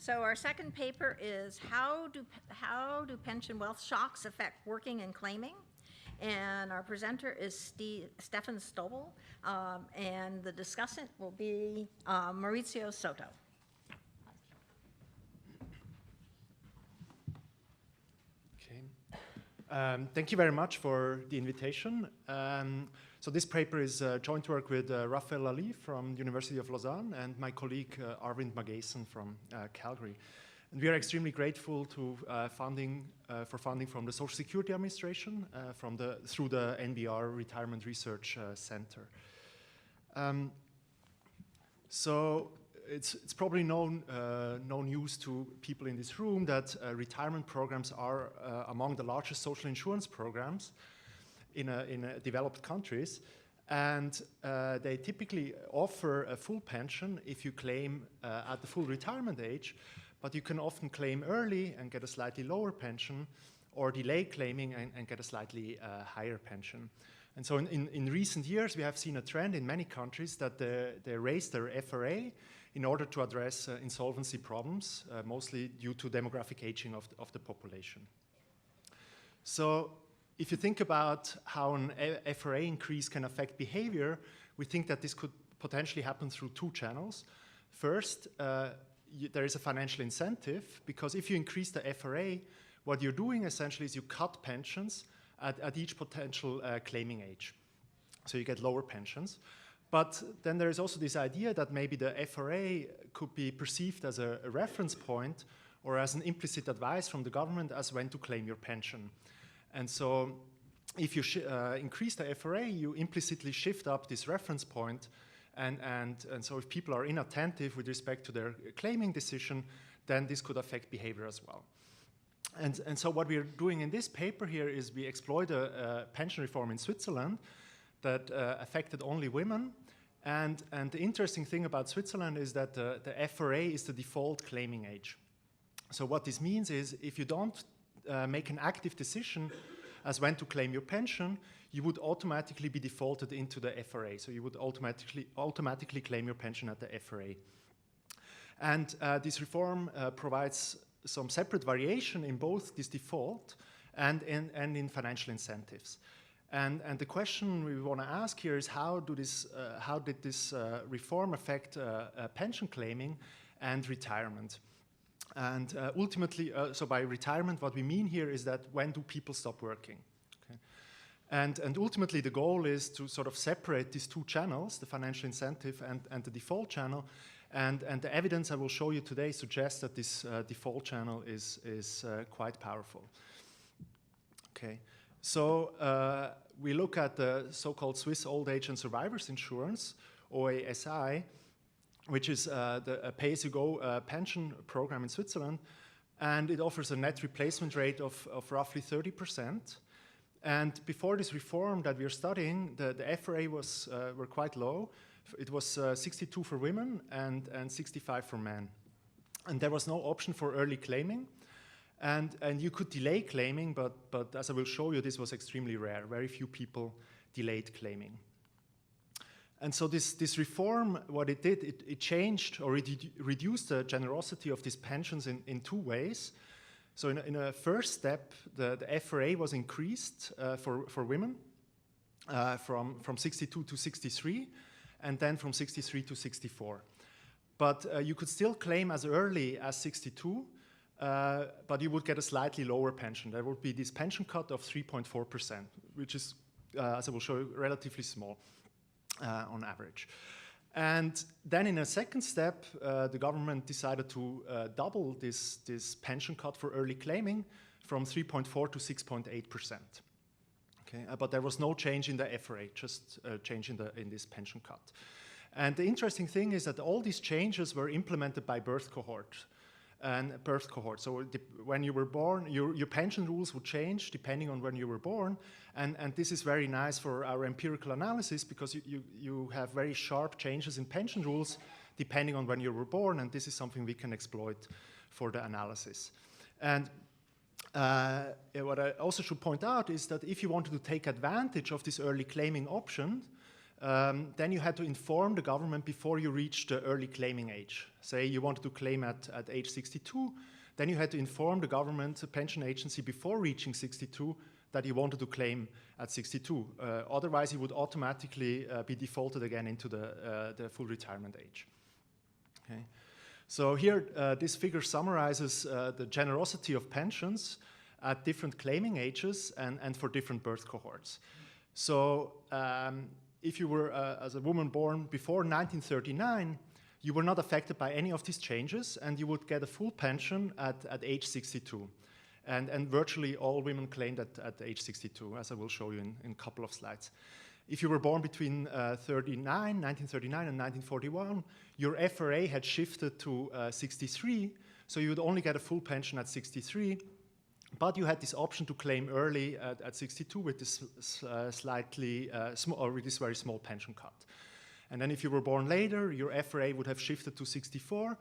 So our second paper is how do pension wealth shocks affect working and claiming? And our presenter is Stefan Staubli, and the discussant will be Mauricio Soto. Okay. Thank you very much for the invitation. So this paper is joint work with Rafael Lalive from the University of Lausanne and my colleague Arvind Magesan from Calgary. And we are extremely grateful to funding from the Social Security Administration through the NBER Retirement Research Center. So it's probably no news to people in this room that retirement programs are among the largest social insurance programs in developed countries, and they typically offer a full pension if you claim at the full retirement age, but you can often claim early and get a slightly lower pension, or delay claiming and get a slightly higher pension. And so in recent years, we have seen a trend in many countries that they raised their FRA in order to address insolvency problems, mostly due to demographic aging of the population. So if you think about how an FRA increase can affect behavior, we think that this could potentially happen through two channels. First, there is a financial incentive, because if you increase the FRA, what you're doing essentially is you cut pensions at each potential claiming age. So you get lower pensions. But then there is also this idea that maybe the FRA could be perceived as a reference point or as an implicit advice from the government as when to claim your pension. And so if you increase the FRA, you implicitly shift up this reference point. And so if people are inattentive with respect to their claiming decision, then this could affect behavior as well. And so what we're doing in this paper here is we exploit a pension reform in Switzerland that affected only women. And the interesting thing about Switzerland is that the FRA is the default claiming age. So what this means is if you don't make an active decision as when to claim your pension, you would automatically be defaulted into the FRA. So you would automatically claim your pension at the FRA. And this reform provides some separate variation in both this default and in financial incentives. And the question we want to ask here is how did this reform affect pension claiming and retirement? And ultimately, so by retirement, what we mean here is that when do people stop working? Okay. And ultimately, the goal is to sort of separate these two channels, the financial incentive and the default channel. And the evidence I will show you today suggests that this default channel is quite powerful. Okay. So we look at the so-called Swiss Old Age and Survivors Insurance, OASI, which is a pay-as-you-go pension program in Switzerland, and it offers a net replacement rate of roughly 30%. And before this reform that we are studying, the FRA were quite low. It was 62 for women and 65 for men. And there was no option for early claiming. And you could delay claiming, but as I will show you, this was extremely rare. Very few people delayed claiming. And so this reform, what it did, it changed or it reduced the generosity of these pensions in two ways. So in a first step, the FRA was increased for women from 62 to 63, and then from 63 to 64. But you could still claim as early as 62, but you would get a slightly lower pension. There would be this pension cut of 3.4%, which is, as I will show you, relatively small on average. And then in a second step, the government decided to double this pension cut for early claiming from 3.4 to 6.8%. Okay, but there was no change in the FRA, just a change in this pension cut. And the interesting thing is that all these changes were implemented by birth cohort. So when you were born, your pension rules would change depending on when you were born. And this is very nice for our empirical analysis because you have very sharp changes in pension rules depending on when you were born. And this is something we can exploit for the analysis. And what I also should point out is that if you wanted to take advantage of this early claiming option, then you had to inform the government before you reached the early claiming age. Say you wanted to claim at age 62, then you had to inform the government, the pension agency, before reaching 62 that you wanted to claim at 62. Otherwise, you would automatically be defaulted again into the full retirement age. Okay. So here, this figure summarizes the generosity of pensions at different claiming ages and for different birth cohorts. So if you were as a woman born before 1939, you were not affected by any of these changes, and you would get a full pension at age 62. And virtually all women claimed at age 62, as I will show you in a couple of slides. If you were born between 1939 and 1941, your FRA had shifted to 63, so you would only get a full pension at 63, but you had this option to claim early at 62 with this with this very small pension cut. And then if you were born later, your FRA would have shifted to 64,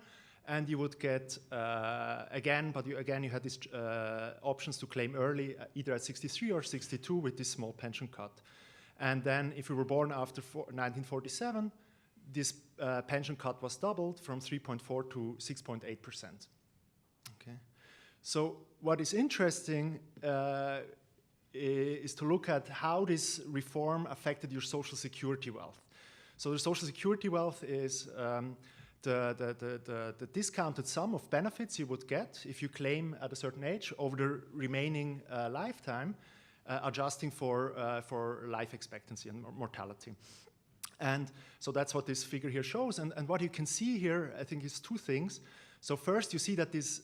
and you would get, you had these options to claim early, either at 63 or 62 with this small pension cut. And then if you were born after 1947, this pension cut was doubled from 3.4 to 6.8%. Okay. So what is interesting is to look at how this reform affected your social security wealth. So the social security wealth is the discounted sum of benefits you would get if you claim at a certain age over the remaining lifetime, adjusting for life expectancy and mortality. And so that's what this figure here shows. And what you can see here, I think, is two things. So first, you see that this,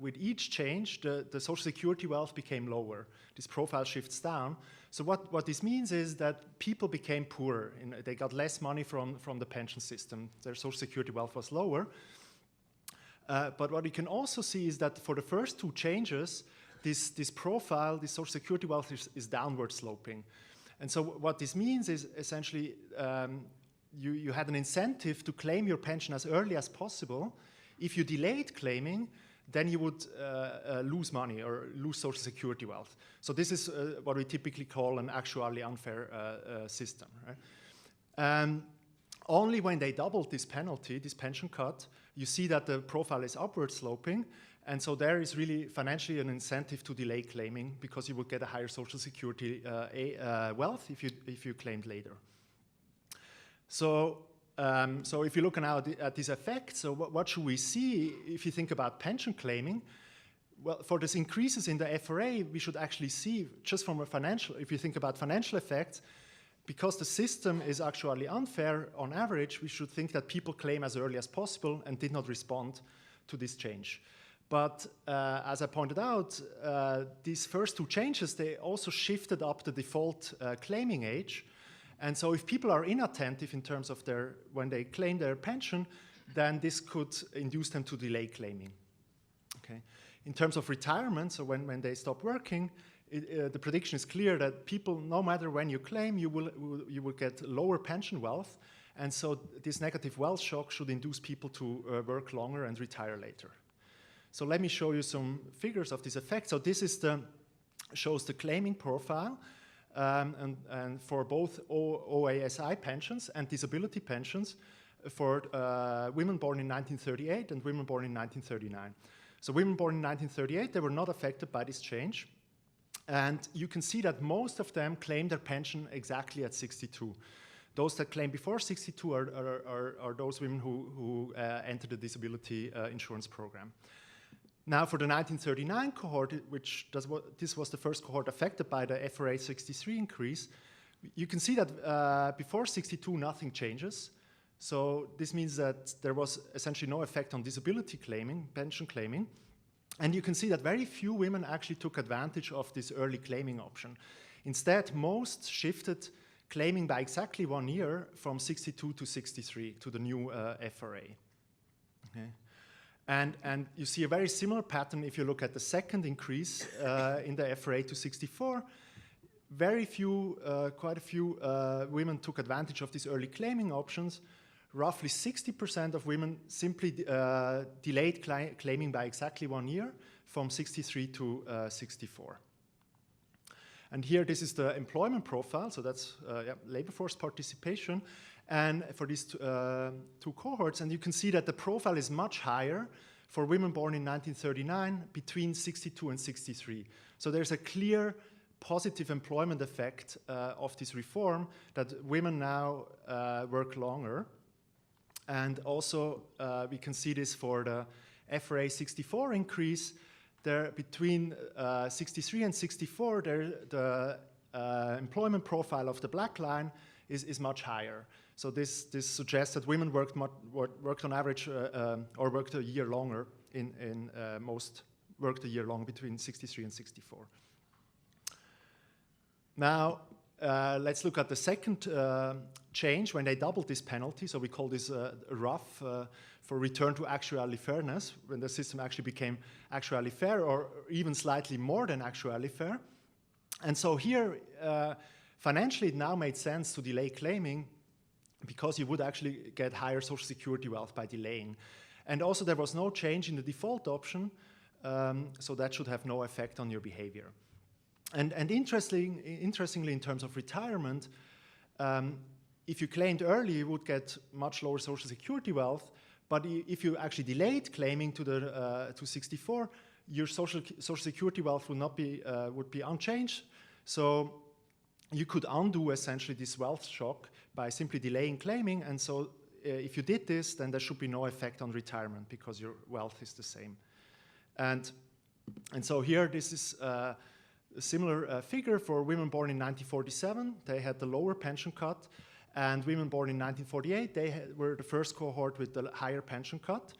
with each change, the social security wealth became lower. This profile shifts down. So what this means is that people became poorer. They got less money from the pension system. Their social security wealth was lower. But what you can also see is that for the first two changes, this profile, this social security wealth is downward sloping. And so what this means is essentially you had an incentive to claim your pension as early as possible. If you delayed claiming, then you would lose money or lose social security wealth. So this is what we typically call an actually unfair system. Right? Only when they doubled this penalty, this pension cut, you see that the profile is upward sloping. And so there is really financially an incentive to delay claiming because you would get a higher social security wealth if you claimed later. So if you look now at this effect, so what should we see if you think about pension claiming? Well, for these increases in the FRA, we should actually see, just from a financial, if you think about financial effects, because the system is actually unfair on average, we should think that people claim as early as possible and did not respond to this change. But as I pointed out, these first two changes, they also shifted up the default claiming age. And so if people are inattentive in terms of when they claim their pension, then this could induce them to delay claiming. Okay. In terms of retirement, so when they stop working, the prediction is clear that people, no matter when you claim, you will get lower pension wealth. And so this negative wealth shock should induce people to work longer and retire later. So let me show you some figures of this effect. So this is shows the claiming profile. And for both OASI pensions and disability pensions for women born in 1938 and women born in 1939. So women born in 1938, they were not affected by this change. And you can see that most of them claim their pension exactly at 62. Those that claim before 62 are those women who entered the disability insurance program. Now, for the 1939 cohort, this was the first cohort affected by the FRA 63 increase, you can see that before 62, nothing changes. So this means that there was essentially no effect on disability claiming, pension claiming. And you can see that very few women actually took advantage of this early claiming option. Instead, most shifted claiming by exactly 1 year from 62 to 63 to the new FRA. Okay. And you see a very similar pattern if you look at the second increase in the FRA to 64. Very few, quite a few women took advantage of these early claiming options. Roughly 60% of women simply delayed claiming by exactly 1 year from 63 to 64. And here, this is the employment profile, so that's labor force participation, and for these two cohorts, and you can see that the profile is much higher for women born in 1939, between 62 and 63. So there's a clear positive employment effect of this reform, that women now work longer. And also, we can see this for the FRA 64 increase. There, between 63 and 64, the employment profile of the black line is much higher. So this suggests that women worked on average, or worked a year longer, most worked a year long between 63 and 64. Now, let's look at the second change when they doubled this penalty. So we call this RUF, for return to actually fairness, when the system actually became actually fair, or even slightly more than actually fair. And so here, financially, it now made sense to delay claiming, because you would actually get higher Social Security wealth by delaying. And also, there was no change in the default option, so that should have no effect on your behavior. And interestingly, in terms of retirement, if you claimed early, you would get much lower Social Security wealth. But if you actually delayed claiming to 64, your Social Security wealth would be unchanged. So you could undo essentially this wealth shock by simply delaying claiming. And so if you did this, then there should be no effect on retirement, because your wealth is the same. And so here, this is a similar figure for women born in 1947. They had the lower pension cut. And women born in 1948, they were the first cohort with the higher pension cut.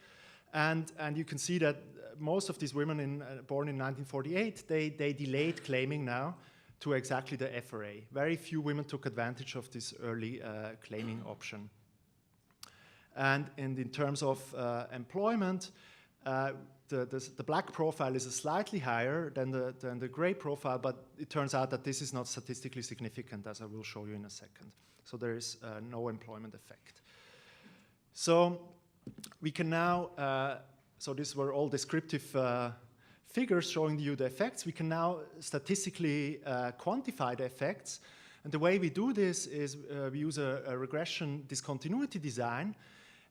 And you can see that most of these women born in 1948, they delayed claiming now to exactly the FRA. Very few women took advantage of this early claiming option. And in terms of employment, the black profile is slightly higher than the gray profile, but it turns out that this is not statistically significant, as I will show you in a second. So there is no employment effect. So we can now, so these were all descriptive figures showing you the effects. We can now statistically quantify the effects. And the way we do this is we use a regression discontinuity design.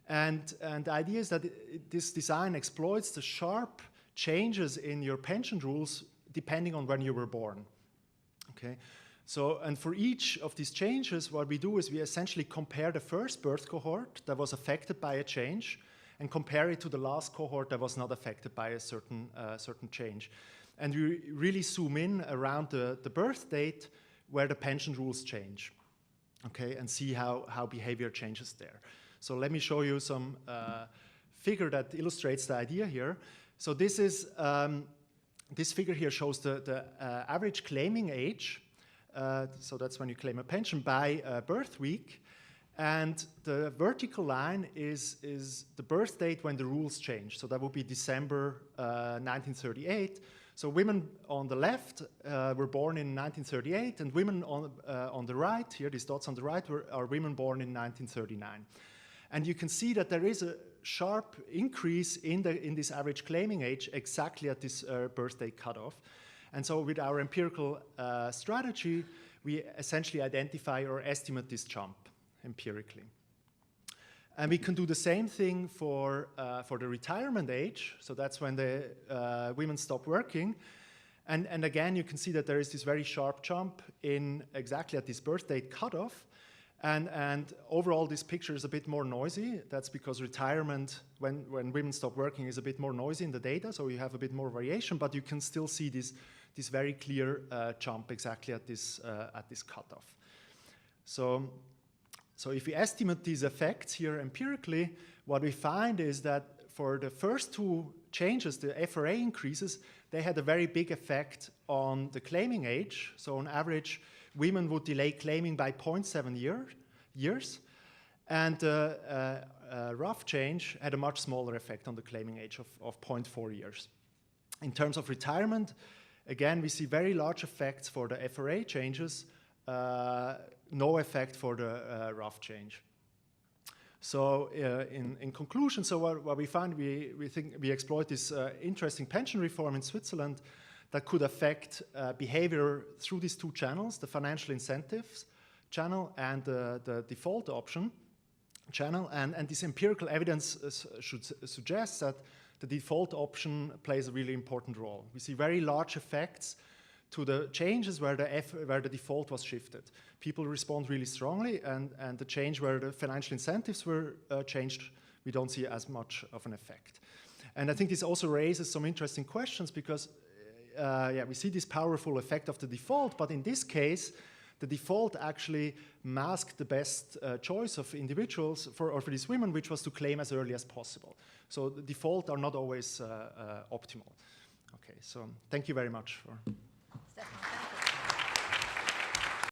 And the idea is that this design exploits the sharp changes in your pension rules depending on when you were born. Okay. So, and for each of these changes, what we do is we essentially compare the first birth cohort that was affected by a change and compare it to the last cohort that was not affected by a certain change. And we really zoom in around the birth date where the pension rules change, okay, and see how behavior changes there. So let me show you some figure that illustrates the idea here. So this is this figure here shows the average claiming age. So that's when you claim a pension by birth week. And the vertical line is the birth date when the rules change. So that would be December 1938. So women on the left were born in 1938, and women on the right, here these dots on the right, are women born in 1939. And you can see that there is a sharp increase in this average claiming age exactly at this birth date cutoff. And so with our empirical strategy, we essentially identify or estimate this jump empirically. And we can do the same thing for the retirement age. So that's when the women stop working. And again, you can see that there is this very sharp jump in exactly at this birth date cutoff. And overall, this picture is a bit more noisy. That's because retirement, when women stop working, is a bit more noisy in the data. So you have a bit more variation, but you can still see this very clear jump exactly at this cutoff. So if we estimate these effects here empirically, what we find is that for the first two changes, the FRA increases, they had a very big effect on the claiming age. So on average, women would delay claiming by 0.7 years. And rough change had a much smaller effect on the claiming age of 0.4 years. In terms of retirement, again, we see very large effects for the FRA changes, no effect for the rough change. So in conclusion, so what we find, we think we exploit this interesting pension reform in Switzerland that could affect behavior through these two channels, the financial incentives channel and the default option channel. And this empirical evidence should suggest that the default option plays a really important role. We see very large effects to the changes where the default was shifted. People respond really strongly, and the change where the financial incentives were changed, we don't see as much of an effect. And I think this also raises some interesting questions because we see this powerful effect of the default, but in this case, the default actually masked the best choice of individuals for these women, which was to claim as early as possible. So the default are not always optimal. Okay, so thank you very much for. Stefan, thank you.